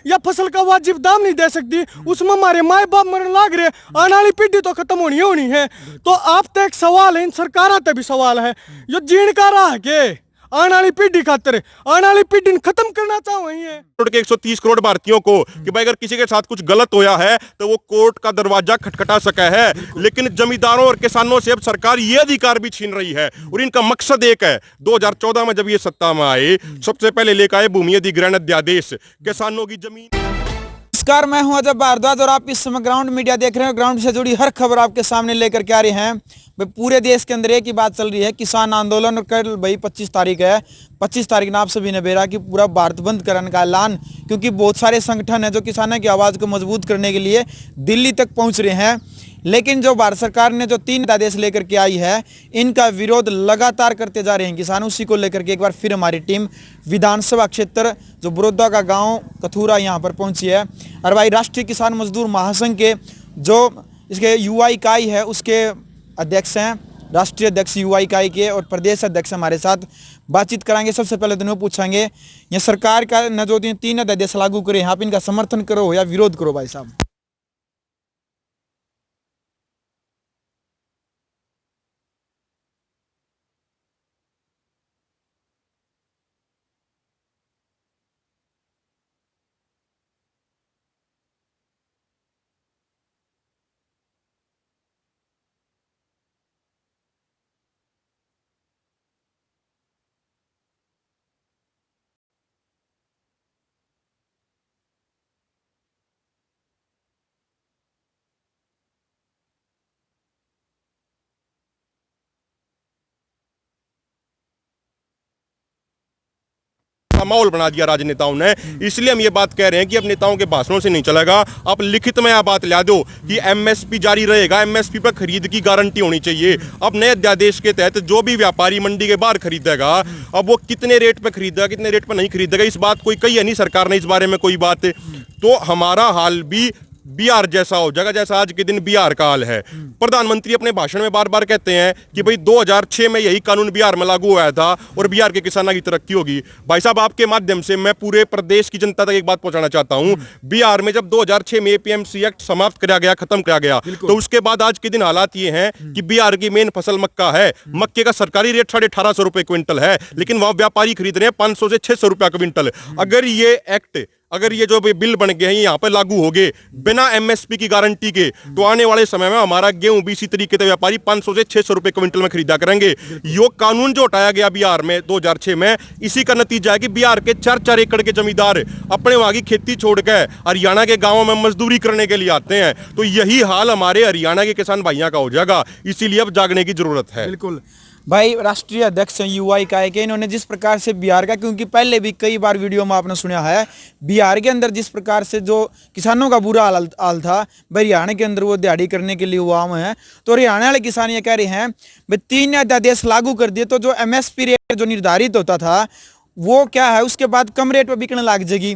या फसल का वाजिब दाम नहीं दे सकती, उसमें हमारे माए बाप मरने लाग रहे, आने वाली पीढ़ी तो खत्म होनी है। तो आप तक एक सवाल है, इन सरकारों तक भी सवाल है, जो जीण का रहा के आने वाली पीढ़ी खातिर, आने वाली पीढ़ी खत्म करना चाहो है। करोड़ के 130 करोड़ भारतीयों को कि भाई अगर किसी के साथ कुछ गलत होया है तो वो कोर्ट का दरवाजा खटखटा सका है, लेकिन जमींदारों और किसानों से अब सरकार ये अधिकार भी छीन रही है। और इनका मकसद एक है, 2014 में जब ये सत्ता में आए सबसे पहले लेकर आए भूमि अधिग्रहण अध्यादेश, किसानों की जमीन। नमस्कार, मैं हूं अजय भारद्वाज और आप इस समय ग्राउंड मीडिया देख रहे हैं। ग्राउंड से जुड़ी हर खबर आपके सामने लेकर के आ रहे हैं। भाई पूरे देश के अंदर एक ही बात चल रही है, किसान आंदोलन। और कल भाई 25 तारीख है, 25 तारीख ने आप सभी ने बेरा कि पूरा भारत बंद करने का ऐलान, क्योंकि बहुत सारे संगठन हैं जो किसानों की आवाज़ को मजबूत करने के लिए दिल्ली तक पहुँच रहे हैं। लेकिन जो भारत सरकार ने जो 3 आदेश लेकर के आई है, इनका विरोध लगातार करते जा रहे हैं किसान। उसी को लेकर के एक बार फिर हमारी टीम विधानसभा क्षेत्र जो बड़ौदा का गांव कथूरा यहाँ पर पहुंची है। और भाई राष्ट्रीय किसान मजदूर महासंघ के जो इसके युवा इकाई है उसके अध्यक्ष हैं, राष्ट्रीय अध्यक्ष युवा इकाई के और प्रदेश अध्यक्ष हमारे साथ बातचीत कराएंगे। सबसे पहले तो पूछेंगे, ये सरकार का न जो 3 आदेश लागू करे, यहाँ पर इनका समर्थन करो या विरोध करो भाई साहब? माहौल बना दिया राजनेताओं ने। इसलिए हम ये बात कह रहे हैं कि अब नेताओं के भाषणों से नहीं चलेगा, आप लिखित में यह बात ला दो कि एमएसपी जारी रहेगा, एमएसपी पर खरीद की गारंटी होनी चाहिए। अब नए अध्यादेश के तहत जो भी व्यापारी मंडी के बाहर खरीदेगा, अब वो कितने रेट पर खरीदेगा, कितने रेट पर नहीं खरीदेगा, इस बात कोई कही है नहीं सरकार ने इस बारे में कोई बात। तो हमारा हाल भी बिहार जैसा हो जाएगा, जैसा आज के दिन बिहार का हाल है। प्रधानमंत्री अपने भाषण में बार बार कहते हैं कि भाई 2006 में यही कानून बिहार में लागू हुआ था और बिहार के किसानों की तरक्की होगी। भाई साहब, आपके माध्यम से मैं पूरे प्रदेश की जनता तक एक बात पहुंचाना चाहता हूं, बिहार में जब 2006 में एपीएमसी एक्ट समाप्त किया गया, खत्म किया गया, तो उसके बाद आज के दिन हालात ये हैं कि बिहार की मेन फसल मक्का है। मक्के का सरकारी रेट 1850 रुपए क्विंटल है, लेकिन वहां व्यापारी खरीद रहे हैं 500 से 600 रुपया क्विंटल। अगर ये जो बिल बन गए हैं यहाँ पर लागू हो गए बिना एमएसपी की गारंटी के, तो आने वाले समय में हमारा गेहूं भी इसी तरीके से व्यापारी 500 से 600 रुपए क्विंटल में खरीदा करेंगे। यो कानून जो हटाया गया बिहार में 2006 में, इसी का नतीजा है कि बिहार के 4-4 एकड़ के जमींदार अपने वहां की खेती छोड़कर हरियाणा के गाँवों में मजदूरी करने के लिए आते हैं। तो यही हाल हमारे हरियाणा के किसान भाइयों का हो जाएगा, इसीलिए अब जागने की जरूरत है। बिल्कुल भाई, राष्ट्रीय अध्यक्ष युवा इकाई के इन्होंने जिस प्रकार से बिहार का, क्योंकि पहले भी कई बार वीडियो में आपने सुना है, बिहार के अंदर जिस प्रकार से जो किसानों का बुरा हाल था, भाई हरियाणा के अंदर वो दिहाड़ी करने के लिए हुआ है। तो हरियाणा वाले किसान ये कह रहे हैं भाई 3 अध्यादेश लागू कर दिए तो जो एमएसपी रेट जो निर्धारित होता था वो क्या है, उसके बाद कम रेट पर बिकने लग जाएगी।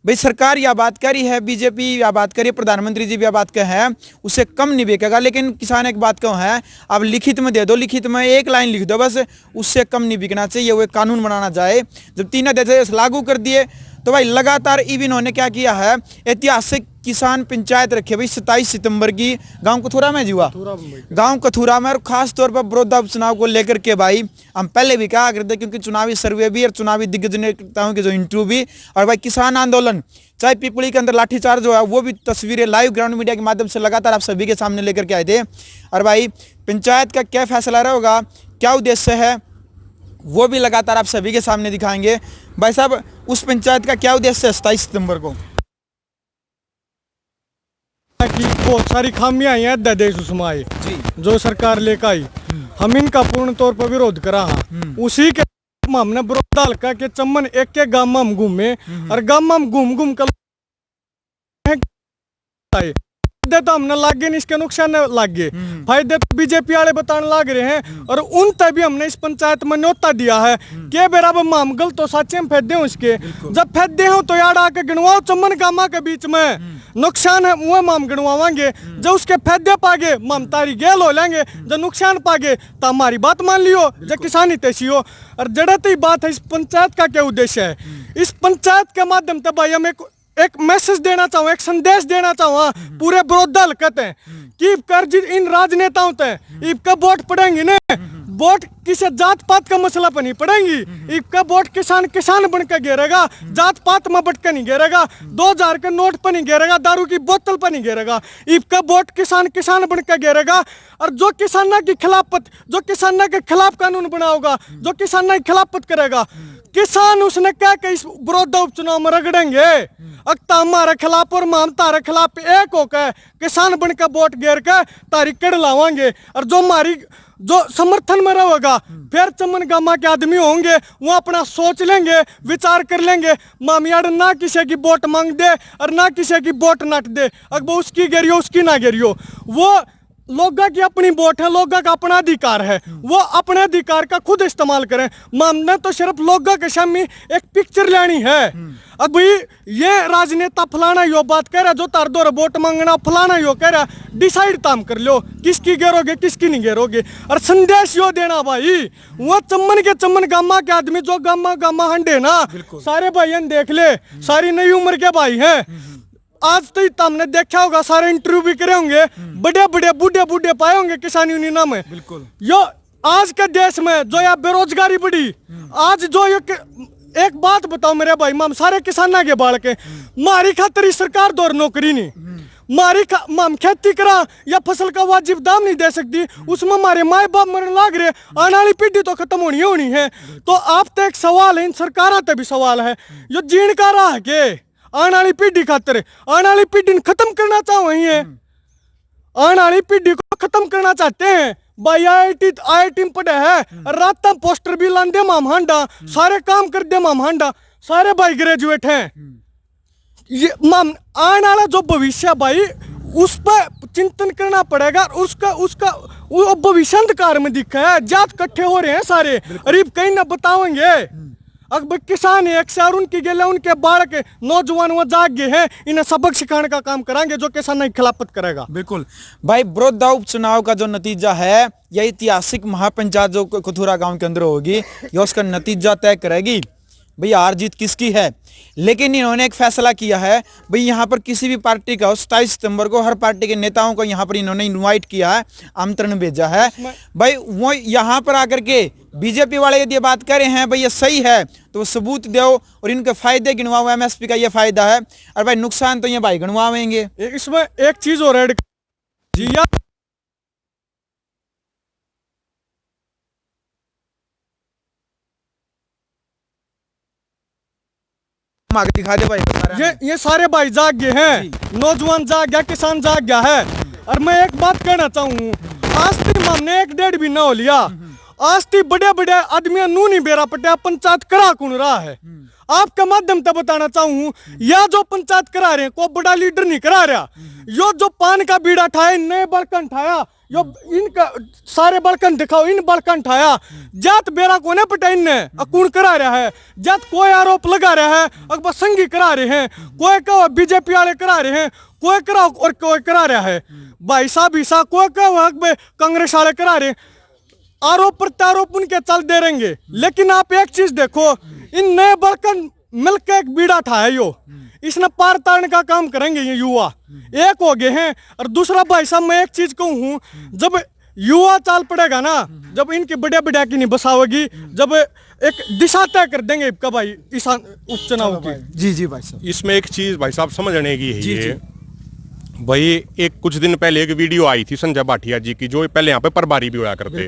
भाई सरकार यह बात कह रही है, बीजेपी यह बात कह रही है, प्रधानमंत्री जी भी यह बात कह है उससे कम नहीं बिकेगा। लेकिन किसान एक बात क्यों है, अब लिखित में दे दो, लिखित में एक लाइन लिख दो बस, उससे कम नहीं बिकना चाहिए, वो कानून बनाना चाहे। जब 3 आदेश लागू कर दिए तो भाई लगातार इन्होंने क्या किया है, ऐतिहासिक किसान पंचायत रखे भाई 27 सितंबर की गांव कथूरा में हुआ, गांव कथूरा में। और खास तौर पर बड़ौदा उपचुनाव को लेकर के भाई हम पहले भी कहा करते, क्योंकि चुनावी सर्वे भी और चुनावी दिग्गज नेताओं के जो इंटरव्यू भी, और भाई किसान आंदोलन चाहे पिपली के अंदर लाठीचार्ज जो है वो भी तस्वीरें लाइव ग्राउंड मीडिया के माध्यम से लगातार आप सभी के सामने लेकर के आए थे। और भाई पंचायत का क्या फैसला रहेगा, क्या उद्देश्य है, वो भी लगातार आप सभी के सामने दिखाएंगे। भाई साहब, उस पंचायत का क्या उद्देश्य है 27 सितंबर को? कि बहुत सारी खामियां आई हैं अध्यादेश उसमें आई जो सरकार लेकर आई, हम इनका पूर्ण तौर पर विरोध करा। उसी के हमने बड़ौदा हल्का के चम्मन एक गांव में हम घूमे और गांव में हम घूम कर तो हमने लागे नहीं, इसके नुकसान लागे, फायदे तो बीजेपी वाले बताने लाग रहे हैं। और उन तक भी हमने इस पंचायत में न्योता दिया है कि बराबर माम गल तो साचे में फैदे हो, इसके जब फैदे हो तो यार आके गिनवाओ, चम्मन गामा के बीच में नुकसान है वो माम गिनवावांगे, जब उसके फायदे पागे माम तारी गेल हो लेंगे, जब नुकसान पागे तो हमारी बात मान लियो, जब किसानी तैसी हो। और जड़ती बात है इस पंचायत का क्या उद्देश्य है, इस पंचायत के माध्यम से भाई हम एक एक मैसेज देना चाहूँ, एक संदेश देना चाहूँ पूरे विरोधी हलकत है कि कर इन राजनेताओं तय इनका वोट पड़ेंगे ने, वोट किसी जात पात का मसला पर नहीं पड़ेंगी, इनका वोट किसान किसान बन के गिरेगा, जात पात में बट के नहीं गिरेगा, 2000 के नोट पर नहीं गिरेगा, दारू की बोतल पर नहीं गिरेगा, इनका वोट किसान किसान बन के गिरेगा। और जो किसानों की खिलाफत, जो किसानों के खिलाफ कानून बनाओगा, जो किसानों की खिलाफत करेगा, किसान उसने क्या कि इस विरोध उपचुनाव में रगड़ेंगे। अक्ता हमारे खिलाफ और हम तारे खिलाफ एक होकर किसान बन के वोट गिर के तारी कड़ लावांगे। और जो हमारी जो समर्थन में रहेगा फिर चमन गामा के आदमी होंगे, वो अपना सोच लेंगे, विचार कर लेंगे, मामियाड़ ना किसी की वोट मांग दे और ना किसी की वोट नट दे, अगर वो उसकी गिरियो उसकी ना गिरियो, वो लोगों की अपनी वोट है, लोगों का अपना अधिकार है, वो अपने अधिकार का खुद इस्तेमाल करें। मामने तो सिर्फ लोगों के सामने एक पिक्चर लेनी है। अब ये राजनेता फलाना यो बात कह रहा, जो तार दो वोट मांगना फलाना यो कह रहा, डिसाइड ताम कर लो किसकी गिरोगे किसकी नहीं गिरोगे। और संदेश यो देना भाई, वो चमन के चमन गामा के आदमी जो गामा गामा हंडे ना, सारे भाई देख ले, सारी नई उम्र के भाई हैं। आज तो तुमने देखा होगा, सारे इंटरव्यू भी करे होंगे, बड़े बड़े बूढ़े बूढ़े पाए होंगे किसान यूनियन में। बिल्कुल यो आज के देश में जो या बेरोजगारी बढ़ी, आज जो ये एक बात बताओ मेरे भाई, माम सारे किसाना के बाल के मारी खातर सरकार दौर नौकरी नहीं, मारी माम खेती करा या फसल का वाजिब दाम नहीं दे सकती, उसमें हमारे माए बाप मरने लाग रहे, आने वाली पीढ़ी तो खत्म होनी है। तो आप तो एक सवाल है, इन सरकारों पे भी सवाल है, जो जीण का रहा के आने वाली पीढ़ी खातर, आने वाली पीढ़ी खत्म करना चाहो वही है, आने वाली पीढ़ी को खत्म करना चाहते हैं भाई। IIT में पढ़े है, रात पोस्टर भी लांदे माम हांडा, सारे काम कर दे माम हांडा, सारे भाई ग्रेजुएट हैं। ये माम आने वाला जो भविष्य भाई, उस पर चिंतन करना पड़ेगा। उसका वो भविष्य अंधकार में दिखा है, जात इकट्ठे हो रहे हैं सारे, अरे कहीं ना बताओगे। अब किसान है अक्सर, उनकी गेले उनके बाढ़ के नौजवान वो जाग गए हैं, इन्हें सबक सिखाने का काम कराएंगे जो किसान की खिलाफत करेगा। बिल्कुल भाई, बड़ौदा उपचुनाव का जो नतीजा है, यह ऐतिहासिक महापंचायत जो कथुरा गांव के अंदर होगी, यह उसका नतीजा तय करेगी भाई हार जीत किसकी है। लेकिन इन्होंने एक फैसला किया है भाई, यहाँ पर किसी भी पार्टी का 27 सितंबर को हर पार्टी के नेताओं को यहाँ पर इन्होंने इनवाइट किया है, आमंत्रण भेजा है भाई। वो यहाँ पर आकर के बीजेपी वाले यदि बात कर रहे हैं भाई ये सही है तो वो सबूत दो और इनके फायदे गिनवाओ, MSP का ये फायदा है, और भाई नुकसान तो ये भाई गिनवाएंगे। इसमें एक चीज और ऐड जी, दिखा दे भाई, ये सारे भाई जाग गए हैं, नौजवान जाग गया, किसान जाग गया है। और मैं एक बात कहना चाहूँ, आज तक हमने 1-1.5 महीना हो लिया, आज तक बड़े बड़े आदमी नू नहीं बेरा पटिया पंचायत करा कौन रहा है। आपके माध्यम से बताना चाहूँ, या जो पंचायत करा रहे हैं को बड़ा लीडर नहीं करा रहा, यो जो पान का बीड़ा ठाया, नए बड़कन ठाया, यो इनका सारे बड़कन दिखाओ, इन बड़कन ठाया, जात बेरा कोने पटाइन ने कौन करा रहा है, जात कोई आरोप लगा रहा है, अकबर संघी करा रहे हैं, कोई का बीजेपी वाले करा रहे हैं, कोई करा और कोई करा रहा है भाई साहब ईसा, कोई का कांग्रेस वाले करा रहे, आरोप प्रत्यारोप उनके चल दे रहेंगे। लेकिन आप एक चीज देखो, इन नए बड़कन मिलकर एक बीड़ा ठाया, यो इसने पार ताड़ने का काम करेंगे ये युवा, एक हो गए हैं। और दूसरा भाई साहब मैं एक चीज कहूँ, जब युवा चाल पड़ेगा ना, जब इनकी बड़े बड़े की नहीं बसाओगी, जब एक दिशा तय कर देंगे इनका भाई इस उपचुनाव की। जी भाई साहब, इसमें एक चीज भाई साहब समझने की है भाई, एक कुछ दिन पहले एक वीडियो आई थी संजय भाटिया जी की, जो पहले यहाँ पे प्रभारी भी हुआ करते,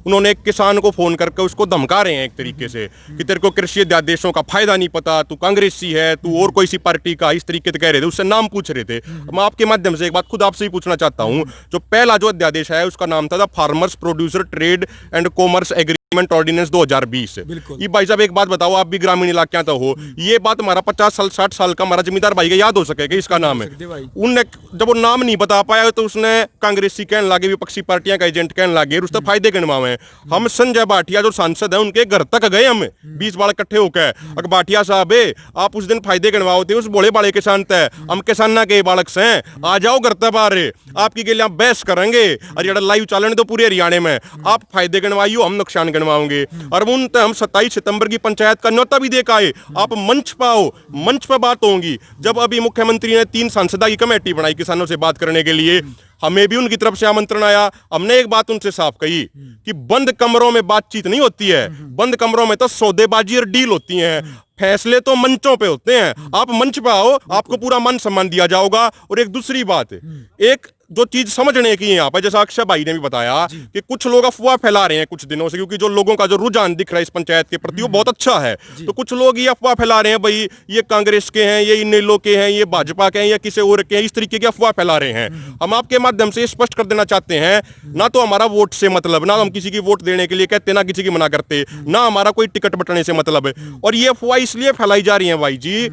उन्होंने एक किसान को फोन करके उसको धमका रहे हैं एक तरीके से कि तेरे को कृषि अध्यादेशों का फायदा नहीं पता, तू कांग्रेसी है, तू और कोई सी पार्टी का, इस तरीके से कह रहे थे, उससे नाम पूछ रहे थे। मैं आपके माध्यम से एक बात खुद आपसे ही पूछना चाहता हूँ, जो पहला जो अध्यादेश है उसका नाम था farmers producer trade and commerce agreement ordinance 2020। ये भाई साहब एक बात बताओ, आप भी ग्रामीण इलाके तो हो, ये बात हमारा 50 साल 60 साल का हमारा जमींदार भाई का याद हो सकेगा इसका नाम है। उनने जब वो नाम नहीं बता पाया तो उसने कांग्रेसी कहने लगे, विपक्षी पार्टियां का एजेंट कहने लगे, उससे फायदे गिनवावे। हम संजय भाटिया जो सांसद है उनके घर तक गए, हम 20 बार इकट्ठे होकर, अगर भाटिया साहब आप उस दिन फायदे गिनवाओ थे उस बोले बाले किसान तय, हम किसाना के बालक से आ जाओ घर तक बाहर, आपकी के लिए बहस करेंगे और ये लाइव चलन तो पूरे हरियाणा में, आप फायदे गिनवाइयो हम नुकसान बनवाओगे, और उन हम 27 सितंबर की पंचायत का न्योता भी देकर आए। आप मंच पाओ, मंच पर बात होंगी। जब अभी मुख्यमंत्री ने 3 सांसदा की कमेटी बनाई किसानों से बात करने के लिए, हमें भी उनकी तरफ से आमंत्रण आया। हमने एक बात उनसे साफ कही कि बंद कमरों में बातचीत नहीं होती है, बंद कमरों में तो सौदेबाजी और डील होती है, फैसले तो मंचों पे होते हैं। आप मंच पे आओ, आपको पूरा मान सम्मान दिया जाएगा। और एक दूसरी बात, एक जो चीज समझने की है यहाँ पर, जैसा अक्षय भाई ने भी बताया कि कुछ लोग अफवाह फैला रहे हैं कुछ दिनों से, क्योंकि जो लोगों का जो रुझान दिख रहा है इस पंचायत के प्रति वो बहुत अच्छा है। तो कुछ लोग ये अफवाह फैला रहे हैं भाई ये कांग्रेस के हैं, ये इनेलो के हैं, ये भाजपा के हैं, या किसी और के हैं, इस तरीके की अफवाह फैला रहे हैं। हम आपके माध्यम से स्पष्ट कर देना चाहते हैं, ना तो हमारा वोट से मतलब, ना हम किसी की वोट देने के लिए कहते, ना किसी की मना करते, ना हमारा कोई टिकट बटने से मतलब है। और ये अफवाह इसलिए फैलाई जा रही है भाई जी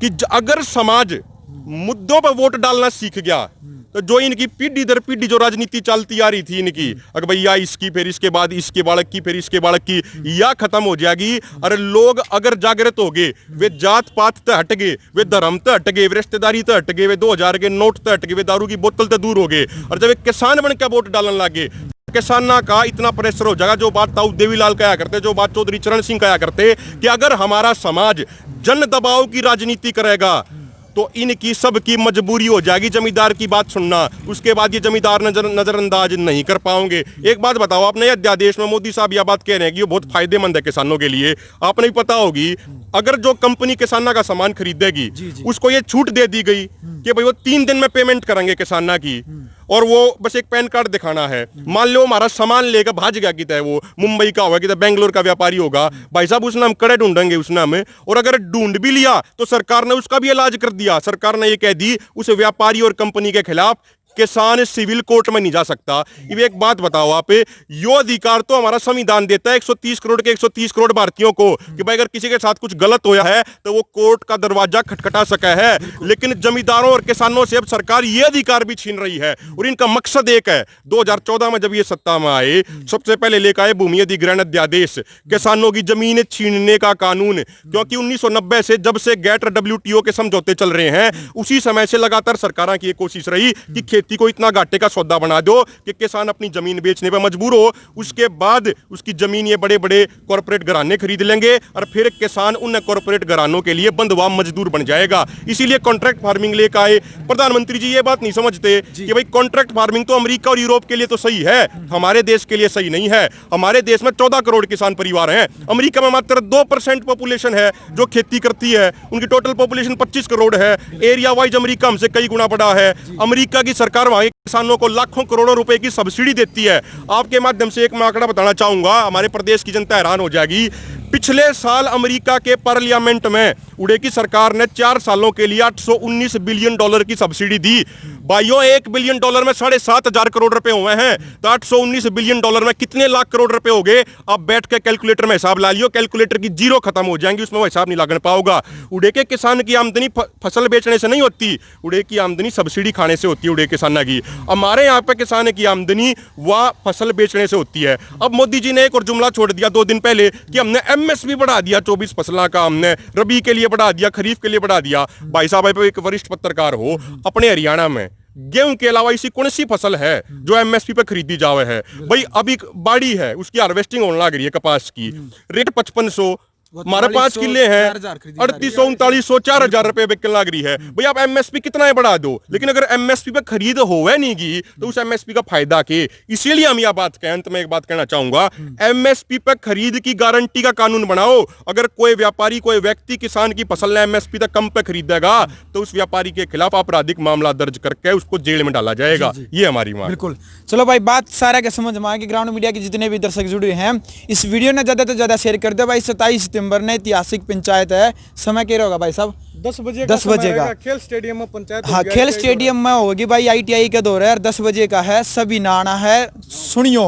कि अगर समाज मुद्दों पर वोट डालना सीख गया तो जो इनकी पीढ़ी दर पीढ़ी जो राजनीति चलती आ रही थी इनकी, अगर भैया इसकी फिर इसके बाद इसके बालक की फिर इसके बालक की, या खत्म हो जाएगी। और लोग अगर जागृत हो गए, वे जात पात तो हट गए, वे धर्म तो हट गए, वे रिश्तेदारी तो हट गए, वे 2000 के नोट तो हट गए, वे दारू की बोतल तो दूर हो गए, और जब एक किसान बन के वोट डालने लगे, किसाना का इतना प्रेशर हो जाएगा। जो बात ताऊ देवीलाल कहा करते, जो बात चौधरी चरण सिंह कहा करते कि अगर हमारा समाज जन दबाव की राजनीति करेगा तो इनकी सबकी मजबूरी हो जाएगी जमींदार की बात सुनना। उसके बाद ये जमींदार नजरअंदाज नहीं कर पाओगे। एक बात बताओ, आपने अध्यादेश में मोदी साहब यह बात कह रहे हैं कि ये बहुत फायदेमंद है किसानों के लिए। आपने भी पता होगी, अगर जो कंपनी किसाना का सामान खरीदेगी उसको ये छूट दे दी गई कि भाई वो 3 दिन में पेमेंट करेंगे किसाना की, और वो बस एक पैन कार्ड दिखाना है। मान लो हमारा सामान लेकर भाज गया कि वो मुंबई का होगा कि बेंगलोर का व्यापारी होगा, भाई साहब उसने हम कड़े ढूंढेंगे उसने हमें, और अगर ढूंढ भी लिया तो सरकार ने उसका भी इलाज कर दिया। सरकार ने ये कह दी उस व्यापारी और कंपनी के खिलाफ किसान सिविल कोर्ट में नहीं जा सकता। ये एक बात बताओ आप, यो अधिकार तो हमारा संविधान देता है 130 करोड़ के 130 करोड़ भारतीयों को कि भाई अगर किसी के साथ कुछ गलत होया है तो वो कोर्ट का दरवाजा खटखटा सका है। लेकिन जमींदारों और किसानों से अब सरकार ये अधिकार भी छीन रही है, और इनका मकसद एक है। 2014 में जब ये सत्ता में आए, सबसे पहले लेकर आए भूमि अधिग्रहण अध्यादेश, किसानों की जमीन छीनने का कानून। क्योंकि 1990 से जब से गेट WTO के समझौते चल रहे हैं, उसी समय से लगातार सरकारों की कोशिश रही कि खेती को इतना घाटे का सौदा बना दो कि किसान अपनी जमीन बेचने पर मजबूर हो। उसके बाद उसकी जमीन ये बड़े बड़े कॉर्पोरेट घराने खरीद लेंगे, और फिर किसान उन कॉर्पोरेट घरानों के लिए बंधुआ मजदूर बन जाएगा। इसीलिए कॉन्ट्रैक्ट फार्मिंग लेकर आए। प्रधानमंत्री जी ये बात नहीं समझते कि भाई कॉन्ट्रैक्ट फार्मिंग तो अमेरिका और यूरोप के लिए तो सही है, हमारे देश के लिए सही नहीं है। हमारे देश में 14 करोड़ किसान परिवार हैं, अमेरिका में मात्र 2% पॉपुलेशन है जो खेती करती है, उनकी टोटल पॉपुलेशन 25 करोड़ है। एरिया वाइज अमेरिका हमसे कई गुना बड़ा है। अमेरिका की सरकार वहां किसानों को लाखों करोड़ों रुपए की सब्सिडी देती है। आपके माध्यम से एक मैं आंकड़ा बताना चाहूंगा, हमारे प्रदेश की जनता हैरान हो जाएगी। पिछले साल अमेरिका के पार्लियामेंट में उड़े की सरकार ने 4 सालों के लिए $819 बिलियन की सब्सिडी दी। भाइयों, $1 बिलियन में 7,500 करोड़ रुपए हुए हैं, तो $819 बिलियन में कितने लाख करोड़ रुपए हो गए? आप बैठ के कैलकुलेटर में हिसाब ला लियो, कैलकुलेटर की जीरो खत्म हो जाएंगी, उसमें वो हिसाब नहीं लगा पाओगा। उड़े के किसान की आमदनी फसल बेचने से नहीं होती, उड़े की आमदनी सब्सिडी खाने से होती है। उड़े किसान की, हमारे यहाँ पे किसान की आमदनी वह फसल बेचने से होती है। अब मोदी जी ने एक और जुमला छोड़ दिया 2 दिन पहले कि हमने MSP बढ़ा दिया, 24 फसलों का हमने रबी के लिए बढ़ा दिया, खरीफ के लिए बढ़ा दिया। भाई साहब, आप एक वरिष्ठ पत्रकार हो, अपने हरियाणा में गेहूं के अलावा ऐसी कौन सी फसल है जो MSP पे खरीदी जावे है? भाई अभी बाड़ी है, उसकी हार्वेस्टिंग होने लग रही है कपास की, रेट 5500, हमारे 5 किले हैं 3800 3900 4000 रुपए बिकने लग रही है। भाई आप MSP कितना है बढ़ा दो, लेकिन अगर MSP पे खरीद होवे नहीं की तो उस MSP का फायदा के। इसीलिए हम यह बात कहें, अंत में एक बात कहना चाहूंगा, MSP पे खरीद की गारंटी का कानून बनाओ। अगर कोई व्यापारी, कोई व्यक्ति किसान की फसल ने MSP तक कम पे खरीदेगा तो उस व्यापारी के खिलाफ आपराधिक मामला दर्ज करके उसको जेल में डाला जाएगा। ये हमारी मांग। बिल्कुल। चलो भाई, बात सारा के समझ में आ गई। ग्राउंड मीडिया के जितने भी दर्शक जुड़े हैं, इस वीडियो ने ज्यादा से ज्यादा शेयर कर दो भाई। 27 सितंबर ने ऐतिहासिक पंचायत है। समय क्या होगा भाई साहब? 10 बजे 10 बजे का खेल स्टेडियम में पंचायत। हाँ, खेल स्टेडियम में होगी भाई। ITI का दौर है और 10 बजे का है। सभी नाना है, सुनियो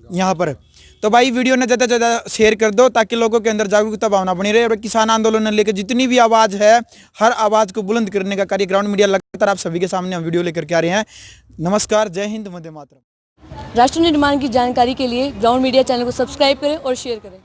यहाँ पर। तो भाई वीडियो ने ज़्यादा से ज़्यादा शेयर कर दो ताकि लोगों के अंदर जागरूकता भावना बनी रहे। और किसान आंदोलन लेकर जितनी भी आवाज़ है, हर आवाज़ को बुलंद करने का कार्य ग्राउंड मीडिया लगातार आप सभी के सामने हम वीडियो लेकर के आ रहे हैं। नमस्कार, जय हिंद, वंदे मातरम। राष्ट्र निर्माण की जानकारी के लिए ग्राउंड मीडिया चैनल को सब्सक्राइब करें और शेयर करें।